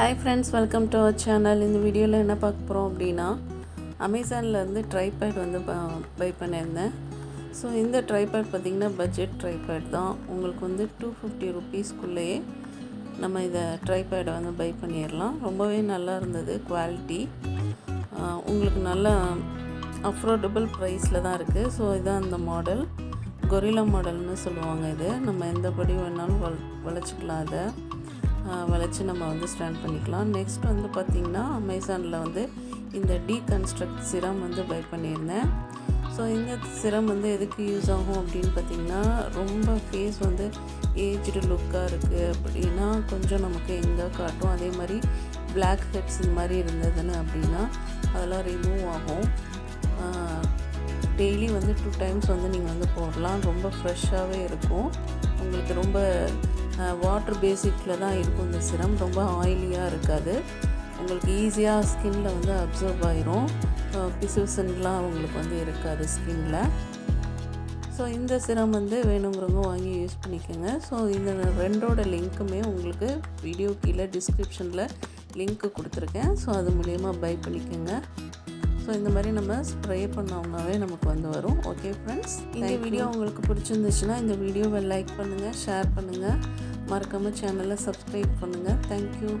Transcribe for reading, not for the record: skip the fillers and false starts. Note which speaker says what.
Speaker 1: Hi friends, welcome to our channel. இந்த வீடியோவில் என்ன பார்க்க போகிறோம் அப்படின்னா, அமேசானில் ட்ரைபேட் பை பண்ணியிருந்தேன். ஸோ இந்த ட்ரைபேட் பார்த்திங்கன்னா பட்ஜெட் ட்ரைபேட் தான். உங்களுக்கு $250 ருபீஸ்க்குள்ளேயே நம்ம இதை ட்ரைபேடை பை பண்ணிடலாம். ரொம்பவே நல்லா இருந்தது. குவாலிட்டி உங்களுக்கு நல்ல அஃபோர்டபுள் ப்ரைஸில் தான் இருக்குது. ஸோ இதான் அந்த மாடல், கொரில்லா மாடல்னு சொல்லுவாங்க. இது நம்ம எந்தபடி வேணாலும் வளைச்சிக்கலாம். அதை வளைச்சி நம்ம ஸ்டாண்ட் பண்ணிக்கலாம். நெக்ஸ்ட் பார்த்திங்கன்னா அமேசானில் இந்த டீகன்ஸ்ட்ரக்ட் சிரம் பை பண்ணியிருந்தேன். ஸோ இந்த சிரம் எதுக்கு யூஸ் ஆகும் அப்படின்னு பார்த்திங்கன்னா, ரொம்ப ஃபேஸ் ஏஜ்டு லுக்காக இருக்குது அப்படின்னா கொஞ்சம் நமக்கு எங்கே காட்டும். அதே மாதிரி பிளாக் ஹெட்ஸ் இந்த மாதிரி இருந்ததுன்னு அப்படின்னா அதெல்லாம் ரிமூவ் ஆகும். டெய்லி 2 டைம்ஸ் நீங்கள் போடலாம். ரொம்ப ஃப்ரெஷ்ஷாகவே இருக்கும். உங்களுக்கு ரொம்ப வாட்டர் பேசிக்கில் தான் இருக்கும். இந்த சிரம் ரொம்ப ஆயிலியாக இருக்காது. உங்களுக்கு ஈஸியாக ஸ்கின்னில் அப்சர்வ் ஆயிரும். பிசுபிசுன்னுலாம் உங்களுக்கு இருக்காது ஸ்கின்னில். ஸோ இந்த சிரம் வேணுங்கிறவங்க வாங்கி யூஸ் பண்ணிக்கோங்க. ஸோ இந்த ரெண்டோட லிங்க்குமே உங்களுக்கு வீடியோ கீழே டிஸ்கிரிப்ஷனில் லிங்க்கு கொடுத்துருக்கேன். ஸோ அது மூலயமா பை பண்ணிக்கோங்க. ஸோ இந்த மாதிரி நம்ம ஸ்ப்ரே பண்ணோம்னாவே நமக்கு வரும். ஓகே ஃப்ரெண்ட்ஸ், இந்த வீடியோ உங்களுக்கு பிடிச்சிருந்துச்சுன்னா இந்த வீடியோவை லைக் பண்ணுங்கள், ஷேர் பண்ணுங்கள், மறக்காமல் சேனலை சப்ஸ்கிரைப் பண்ணுங்கள். தேங்க்யூ.